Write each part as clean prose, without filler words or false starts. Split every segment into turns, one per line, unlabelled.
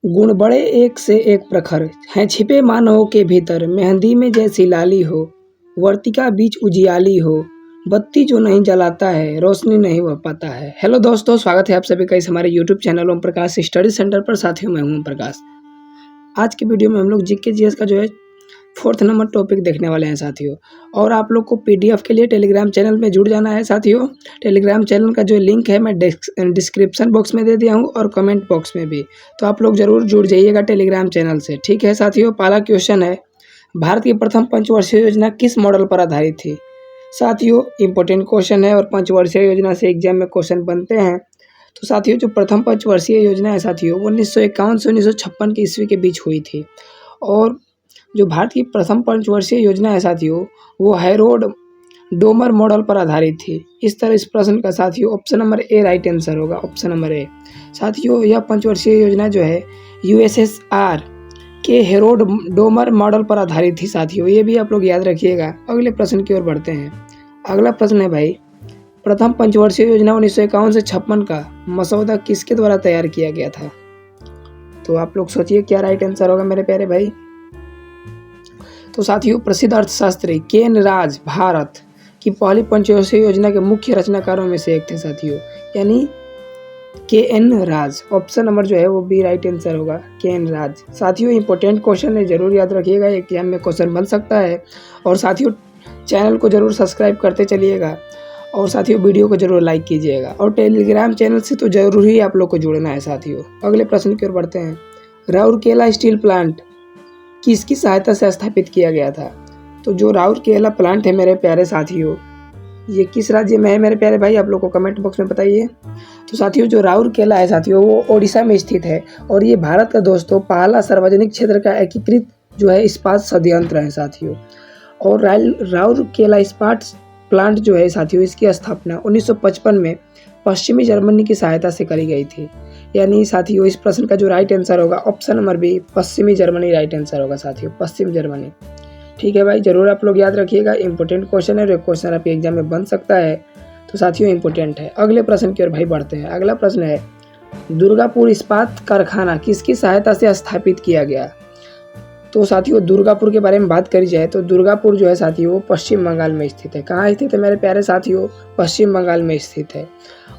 गुण बड़े एक से एक प्रखर हैं छिपे मानवों के भीतर, मेहंदी में जैसी लाली हो, वर्तिका बीच उजियाली हो, बत्ती जो नहीं जलाता है रोशनी नहीं वह पाता है। हेलो दोस्तों, स्वागत है आप सभी का इस हमारे YouTube channel Om Prakash study centre पर। साथियों, मैं हूं ओम प्रकाश। आज की वीडियो में हम लोग जीके जीएस का जो है 4th नंबर टॉपिक देखने वाले हैं साथियों। और आप लोग को पीडीएफ के लिए टेलीग्राम चैनल में जुड़ जाना है साथियों। टेलीग्राम चैनल का जो लिंक है मैं डिस्क्रिप्शन बॉक्स में दे दिया हूँ और कमेंट बॉक्स में भी, तो आप लोग ज़रूर जुड़ जाइएगा टेलीग्राम चैनल से, ठीक है साथियों। पहला क्वेश्चन है, भारत की प्रथम पंचवर्षीय योजना किस मॉडल पर आधारित थी? साथियों, इंपॉर्टेंट क्वेश्चन है और पंचवर्षीय योजना से एग्जाम में क्वेश्चन बनते हैं। तो साथियों, जो प्रथम पंचवर्षीय योजना है साथियों, 1951 से 1956 की ईस्वी के बीच हुई थी। और जो भारत की प्रथम पंचवर्षीय योजना है साथियों, वो हैरोल्ड डोमर मॉडल पर आधारित थी। इस तरह इस प्रश्न का साथियों option number A right answer होगा, ऑप्शन नंबर ए। साथियों, यह पंचवर्षीय योजना जो है यूएसएसआर के हैरोल्ड डोमर मॉडल पर आधारित थी साथियों, ये भी आप लोग याद रखिएगा। अगले प्रश्न की ओर बढ़ते हैं। अगला प्रश्न है भाई, प्रथम पंचवर्षीय योजना 1951 से 56 का मसौदा किसके द्वारा तैयार किया गया था? तो आप लोग सोचिए क्या राइट आंसर होगा मेरे प्यारे भाई। तो साथियों, प्रसिद्ध अर्थशास्त्री केन राज भारत की पहली पंचवर्षीय योजना के मुख्य रचनाकारों में से एक थे साथियों, यानी के एन राज। ऑप्शन नंबर जो है वो बी राइट आंसर होगा, के एन राज। साथियों, इंपॉर्टेंट क्वेश्चन है, जरूर याद रखिएगा, एग्जाम में क्वेश्चन बन सकता है। और साथियों, चैनल को जरूर सब्सक्राइब करते चलिएगा और साथियों वीडियो को जरूर लाइक कीजिएगा और टेलीग्राम चैनल से तो जरूर ही आप लोग को जुड़ना है साथियों। अगले प्रश्न की ओर बढ़ते हैं। राउरकेला स्टील प्लांट किसकी सहायता से स्थापित किया गया था? तो जो राउरकेला प्लांट है मेरे प्यारे साथियों, ये किस राज्य में है मेरे प्यारे भाई, आप लोग को कमेंट बॉक्स में बताइए। तो साथियों, जो राउरकेला है साथियों, वो ओडिशा में स्थित है और ये भारत का दोस्तों पहला सार्वजनिक क्षेत्र का एकीकृत जो है इस्पात संयंत्र है साथियों। और राउरकेला इस्पात प्लांट जो है साथियों, इसकी स्थापना 1955 में पश्चिमी जर्मनी की सहायता से करी गई थी। यानी साथियों, इस प्रश्न का जो राइट आंसर होगा ऑप्शन नंबर बी पश्चिमी जर्मनी राइट आंसर होगा साथियों, पश्चिम जर्मनी। ठीक है भाई, जरूर आप लोग याद रखिएगा, इंपॉर्टेंट क्वेश्चन है और क्वेश्चन आपके एग्जाम में बन सकता है, तो साथियों इंपॉर्टेंट है। अगले प्रश्न की ओर भाई बढ़ते हैं। अगला प्रश्न है, दुर्गापुर इस्पात कारखाना किसकी सहायता से स्थापित किया गया? तो साथियों, दुर्गापुर के बारे में बात करी जाए तो दुर्गापुर जो है साथियों वो पश्चिम बंगाल में स्थित है। कहाँ स्थित है मेरे प्यारे साथियों? पश्चिम बंगाल में स्थित है।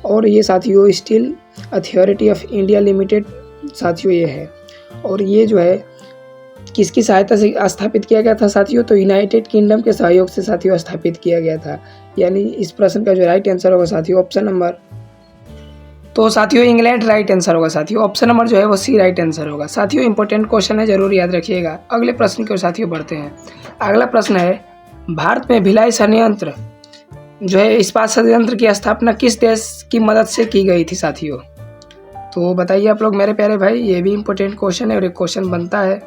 और ये साथियों steel authority of India limited साथियों ये है। और ये जो है किसकी सहायता से स्थापित किया गया था साथियों? तो यूनाइटेड किंगडम के सहयोग से साथियों स्थापित किया गया था। यानी इस प्रश्न का जो राइट आंसर होगा साथियों ऑप्शन नंबर, तो साथियों इंग्लैंड राइट आंसर होगा साथियों, ऑप्शन नंबर जो है वो सी राइट आंसर होगा। साथियों, इंपॉर्टेंट क्वेश्चन है, जरूर याद रखिएगा। अगले प्रश्न की ओर साथियों बढ़ते हैं। अगला प्रश्न है, भारत में भिलाई संयंत्र जो है इस्पात संयंत्र की स्थापना किस देश की मदद से की गई थी साथियों? तो बताइए आप लोग मेरे प्यारे भाई, ये भी इंपॉर्टेंट क्वेश्चन है और एक क्वेश्चन बनता है।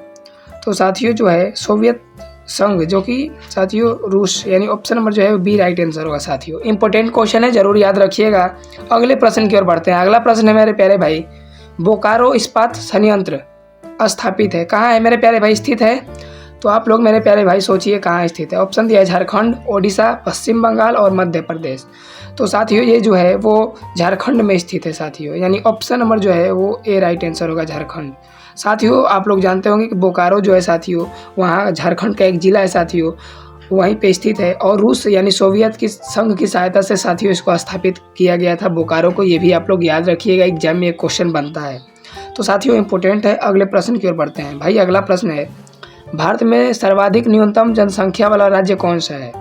तो साथियों जो है सोवियत संघ, जो कि साथियों रूस, यानी ऑप्शन नंबर जो है बी राइट आंसर होगा साथियों। इंपॉर्टेंट क्वेश्चन है, जरूर याद रखिएगा। अगले प्रश्न की ओर बढ़ते हैं। अगला प्रश्न है मेरे प्यारे भाई, बोकारो इस्पात संयंत्र स्थापित है, कहाँ है मेरे प्यारे भाई स्थित है? तो आप लोग मेरे प्यारे भाई सोचिए कहाँ स्थित है। ऑप्शन दिया है झारखंड, ओडिशा, पश्चिम बंगाल और मध्य प्रदेश। तो साथियों ये जो है वो झारखंड में स्थित है साथियों, यानी ऑप्शन नंबर जो है वो ए राइट आंसर होगा, झारखंड। साथियों, आप लोग जानते होंगे कि बोकारो जो है साथियों, वहाँ झारखंड का एक जिला है साथियों, वहीं पे स्थित है। और रूस यानी सोवियत की संघ की सहायता से साथियों इसको स्थापित किया गया था बोकारो को, ये भी आप लोग याद रखिएगा, एग्जाम में एक क्वेश्चन बनता है। तो साथियों इंपॉर्टेंट है। अगले प्रश्न की ओर बढ़ते हैं भाई। अगला प्रश्न है, भारत में सर्वाधिक न्यूनतम जनसंख्या वाला राज्य कौन सा है?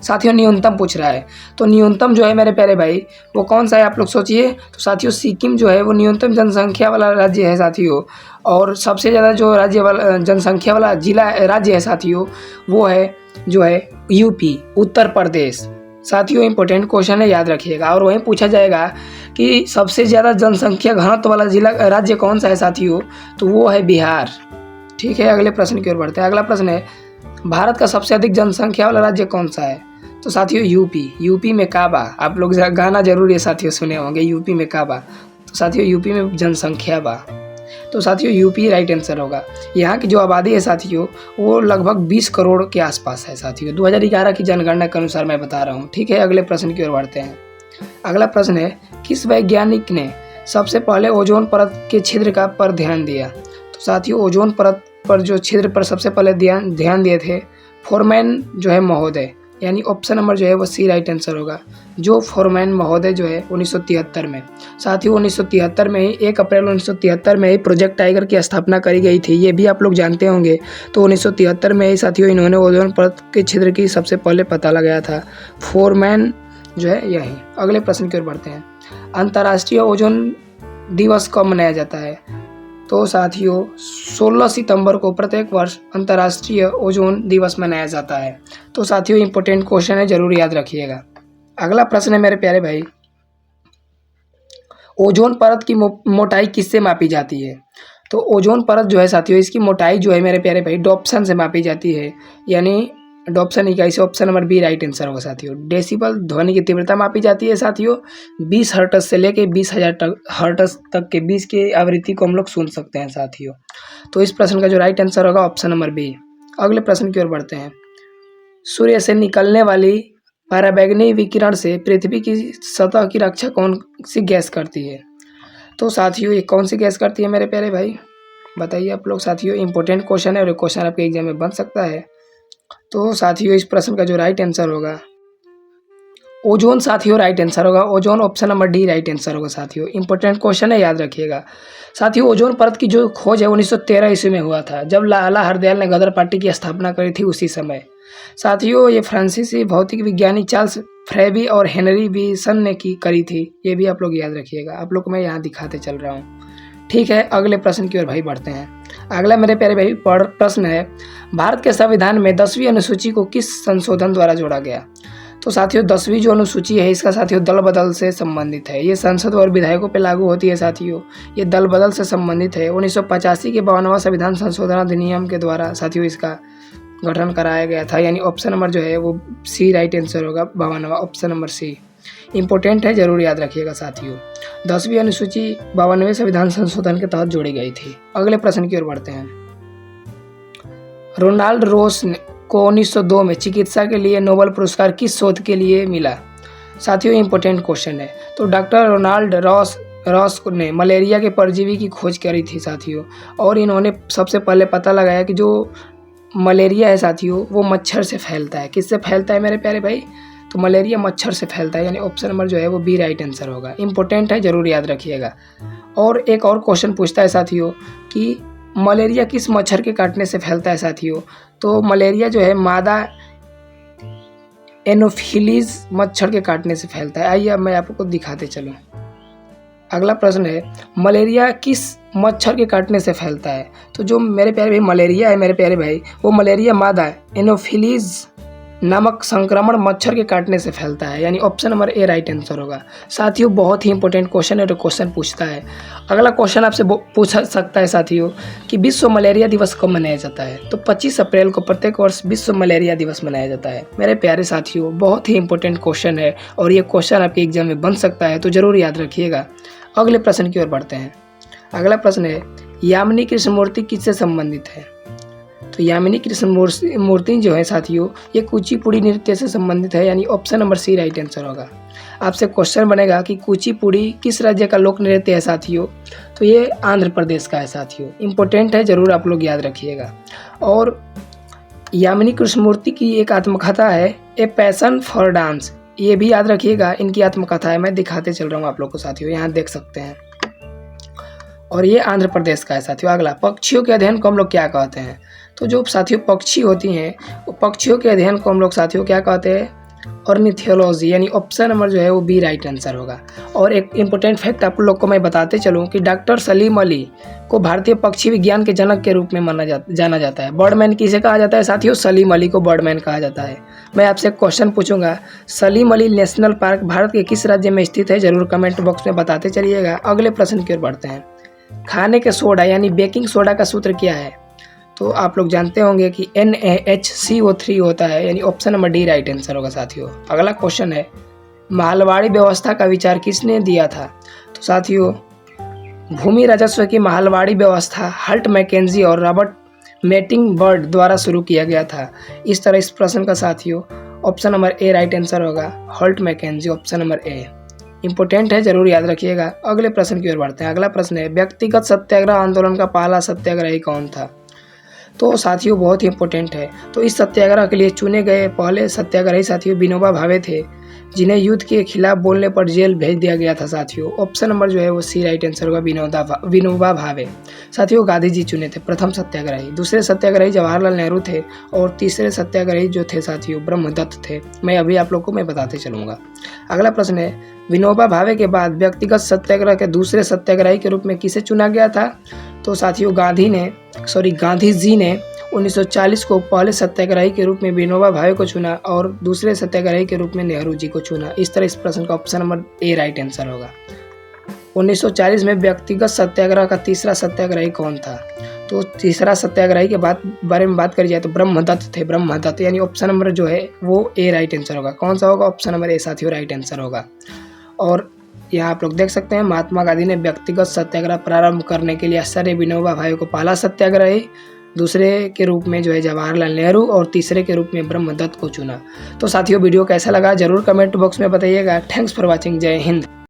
साथियों न्यूनतम पूछ रहा है, तो न्यूनतम जो है मेरे प्यारे भाई वो कौन सा है आप लोग सोचिए। तो साथियों सिक्किम जो है वो न्यूनतम जनसंख्या वाला राज्य है साथियों। और सबसे ज़्यादा जो राज्य वाला जनसंख्या वाला जिला राज्य है साथियों वो है जो है यूपी, उत्तर प्रदेश। साथियों इंपॉर्टेंट क्वेश्चन है, याद रखिएगा। और वहीं पूछा जाएगा कि सबसे ज़्यादा जनसंख्या घनत्व वाला जिला राज्य कौन सा है साथियों? तो वो है बिहार। ठीक है, अगले प्रश्न की ओर बढ़ते हैं। अगला प्रश्न है, भारत का सबसे अधिक जनसंख्या वाला राज्य कौन सा है? तो साथियों यूपी में काबा, आप लोग गाना जरूर ये साथियों सुने होंगे, यूपी में काबा। तो साथियों यूपी में जनसंख्या बा, तो साथियों यूपी राइट आंसर होगा। यहाँ की जो आबादी है साथियों वो लगभग 20 करोड़ के आसपास है साथियों, 2011 की जनगणना के अनुसार मैं बता रहा हूँ। ठीक है, अगले प्रश्न की ओर बढ़ते हैं। अगला प्रश्न है, किस वैज्ञानिक ने सबसे पहले ओजोन परत के छिद्र का पर ध्यान दिया? तो साथियों ओजोन परत पर जो छिद्र पर सबसे पहले ध्यान दिए थे फोरमैन जो है महोदय, यानी ऑप्शन नंबर जो है वो सी राइट आंसर होगा। जो फोरमैन महोदय जो है 1973 में, साथियों 1973 में ही 1 अप्रैल 1973 में ही प्रोजेक्ट टाइगर की स्थापना करी गई थी, ये भी आप लोग जानते होंगे। तो 1973 में ही साथियों इन्होंने ओजोन परत के छिद्र की सबसे पहले पता लगाया था, फोरमैन जो है यही। अगले प्रश्न की ओर बढ़ते हैं। अंतर्राष्ट्रीय ओजोन दिवस कब मनाया जाता है? तो साथियों 16 सितंबर को प्रत्येक वर्ष अंतर्राष्ट्रीय ओजोन दिवस मनाया जाता है। तो साथियों इंपॉर्टेंट क्वेश्चन है, जरूर याद रखिएगा। अगला प्रश्न है मेरे प्यारे भाई, ओजोन परत की मोटाई किससे मापी जाती है? तो ओजोन परत जो है साथियों इसकी मोटाई जो है मेरे प्यारे भाई डॉप्सन से मापी जाती है, यानी डॉप्सन इकाई। Option number B right answer होगा साथियों। डेसिबल ध्वनि की तीव्रता मापी जाती है साथियों, 20 हर्ट्ज से लेके 20,000 हर्ट्ज तक के बीच की आवृत्ति को हम लोग सुन सकते हैं साथियों। तो इस प्रश्न का जो राइट आंसर होगा ऑप्शन नंबर बी। अगले प्रश्न की ओर बढ़ते हैं। सूर्य से निकलने वाली पराबैंगनी विकिरण से पृथ्वी की सतह की रक्षा कौन सी गैस करती है? तो साथियों ये कौन सी गैस करती है मेरे प्यारे भाई, बताइए आप लोग। साथियों इंपॉर्टेंट क्वेश्चन है और क्वेश्चन आपके एग्जाम में बन सकता है। तो साथियों इस प्रश्न का जो राइट आंसर होगा ओजोन, साथियों राइट आंसर होगा ozone. Option number D right answer होगा साथियों। इंपॉर्टेंट क्वेश्चन है, याद रखिएगा। साथियों ओजोन परत की जो खोज है 1913 ईस्वी में हुआ था, जब लाला हरदयाल ने गदर पार्टी की स्थापना करी थी उसी समय। साथियों ये फ्रांसीसी भौतिक विज्ञानी चार्ल्स फ्रेबी और हेनरी विल्सन ने करी थी, ये भी आप लोग याद रखिएगा। आप लोग को मैं यहाँ दिखाते चल रहा हूँ, ठीक है। अगले प्रश्न की ओर भाई बढ़ते हैं। अगला मेरे प्यारे भाई प्रश्न है, भारत के संविधान में 10वीं अनुसूची को किस संशोधन द्वारा जोड़ा गया? तो साथियों 10वीं जो अनुसूची है इसका साथियों दल बदल से संबंधित है, ये संसद और विधायकों पे लागू होती है साथियों, ये दल बदल से संबंधित है। 1985 के 52वां संविधान संशोधन अधिनियम के द्वारा साथियों इसका गठन कराया गया था, यानी ऑप्शन नंबर जो है वो सी राइट आंसर होगा, 52वां ऑप्शन नंबर सी। इंपॉर्टेंट है, जरूर याद रखिएगा साथियों। 10वीं अनुसूची 52वें संविधान संशोधन के तहत जोड़ी गई थी। अगले प्रश्न की ओर बढ़ते हैं। रोनाल्ड रॉस को 1902 में चिकित्सा के लिए नोबेल पुरस्कार किस शोध के लिए मिला? साथियों इंपॉर्टेंट क्वेश्चन है। तो डॉक्टर रोनाल्ड रॉस ने मलेरिया के परजीवी की खोज करी थी साथियों, और इन्होंने सबसे पहले पता लगाया कि जो मलेरिया है साथियों वो मच्छर से फैलता है। किससे फैलता है मेरे प्यारे भाई? तो मलेरिया मच्छर से फैलता है, यानी ऑप्शन नंबर जो है वो बी राइट आंसर होगा। इंपॉर्टेंट है, जरूर याद रखिएगा। और एक और क्वेश्चन पूछता है साथियों कि मलेरिया किस मच्छर के काटने से फैलता है साथियों? तो मलेरिया जो है मादा एनोफिलीज मच्छर के काटने से फैलता है। आइए अब मैं आपको दिखाते चलूँ। अगला प्रश्न है, मलेरिया किस मच्छर के काटने से फैलता है? तो जो मेरे प्यारे भाई मलेरिया है मेरे प्यारे भाई, वो मलेरिया मादा एनोफिलीज नामक संक्रमण मच्छर के काटने से फैलता है, यानी option number A right answer होगा। साथियों बहुत ही इंपॉर्टेंट क्वेश्चन है, तो क्वेश्चन पूछता है। अगला क्वेश्चन आपसे पूछ सकता है साथियों कि विश्व मलेरिया दिवस कब मनाया जाता है? तो 25 अप्रैल को प्रत्येक वर्ष विश्व मलेरिया दिवस मनाया जाता है। मेरे प्यारे साथियों बहुत ही इंपॉर्टेंट क्वेश्चन है, और ये क्वेश्चन आपके एग्जाम में बन सकता है, तो जरूर याद रखिएगा। अगले प्रश्न की ओर बढ़ते हैं। अगला प्रश्न है, यामिनी कृष्णमूर्ति किससे संबंधित है? तो यामिनी कृष्णमूर्ति जो है साथियों ये कुचिपुड़ी नृत्य से संबंधित है, यानी option number C right answer होगा। आपसे क्वेश्चन बनेगा कि कुचिपुड़ी किस राज्य का लोक नृत्य है साथियों? तो ये आंध्र प्रदेश का है साथियों। इंपॉर्टेंट है, जरूर आप लोग याद रखिएगा। और यामिनी कृष्णमूर्ति की एक आत्मकथा है ए पैशन फॉर डांस, ये भी याद रखिएगा, इनकी आत्मकथा है। मैं दिखाते चल रहा हूँ आप लोग को साथियों, यहाँ देख सकते हैं, और ये आंध्र प्रदेश का है साथियों। अगला, पक्षियों के अध्ययन को हम लोग क्या कहते हैं? तो जो साथियों पक्षी होती हैं वो पक्षियों के अध्ययन को हम लोग साथियों क्या कहते हैं? ऑर्निथोलॉजी, यानी ऑप्शन नंबर जो है वो बी राइट आंसर होगा। और एक इंपॉर्टेंट फैक्ट आप लोग को मैं बताते चलूँ कि डॉक्टर सलीम अली को भारतीय पक्षी विज्ञान के जनक के रूप में जाना जाता है। बर्डमैन किसे कहा जाता है साथियों? सलीम अली को बर्डमैन कहा जाता है। मैं आपसे क्वेश्चन पूछूंगा, सलीम अली नेशनल पार्क भारत के किस राज्य में स्थित है? जरूर कमेंट बॉक्स में बताते चलिएगा। अगले प्रश्न की ओर बढ़ते हैं। खाने के सोडा यानी बेकिंग सोडा का सूत्र क्या है? तो आप लोग जानते होंगे कि NaHCO3 होता है, यानी option number D right answer होगा साथियों। अगला क्वेश्चन है, महलवाड़ी व्यवस्था का विचार किसने दिया था? तो साथियों भूमि राजस्व की महलवाड़ी व्यवस्था हल्ट मैकेंजी और रॉबर्ट मेटिंगबर्ड द्वारा शुरू किया गया था। इस प्रश्न का साथियों option number A right answer होगा, Holt Mackenzie, option number A. Important है, जरूर याद रखिएगा। अगले प्रश्न की ओर बढ़ते हैं। अगला प्रश्न है, व्यक्तिगत सत्याग्रह आंदोलन का पहला सत्याग्रही कौन था? तो साथियों बहुत ही इंपॉर्टेंट है। तो इस सत्याग्रह के लिए चुने गए पहले सत्याग्रही साथियों विनोबा भावे थे, जिन्हें युद्ध के खिलाफ बोलने पर जेल भेज दिया गया था साथियों। ऑप्शन नंबर जो है वो सी राइट आंसर होगा, विनोबा भावे। साथियों गांधी जी चुने थे प्रथम सत्याग्रही। दूसरे सत्याग्रही जवाहरलाल नेहरू थे और तीसरे सत्याग्रही जो थे साथियों ब्रह्मदत्त थे। मैं अभी आप लोग को मैं बताते चलूँगा। अगला प्रश्न है, विनोबा भावे के बाद व्यक्तिगत सत्याग्रह के दूसरे सत्याग्रही के रूप में किसे चुना गया था? तो साथियों गांधी जी ने 1940 को पहले सत्याग्रही के रूप में विनोबा भावे को चुना और दूसरे सत्याग्रही के रूप में नेहरू जी को चुना। इस तरह इस प्रश्न का option number A right answer होगा। 1940 में व्यक्तिगत सत्याग्रह का तीसरा सत्याग्रही कौन था? तो तीसरा सत्याग्रही के बारे में बात करी जाए तो ब्रह्मदत्त थे, ब्रह्मदत्त, यानी ऑप्शन नंबर जो है वो ए राइट आंसर होगा। कौन सा होगा? ऑप्शन नंबर ए साथियों राइट आंसर होगा। और यहाँ आप लोग देख सकते हैं महात्मा गांधी ने व्यक्तिगत सत्याग्रह प्रारंभ करने के लिए आचार्य विनोबा भावे को पहला सत्याग्रही, दूसरे के रूप में जो है जवाहरलाल नेहरू और तीसरे के रूप में ब्रह्मदत्त को चुना। तो साथियों वीडियो कैसा लगा जरूर कमेंट बॉक्स में बताइएगा। Thanks for watching. जय हिंद।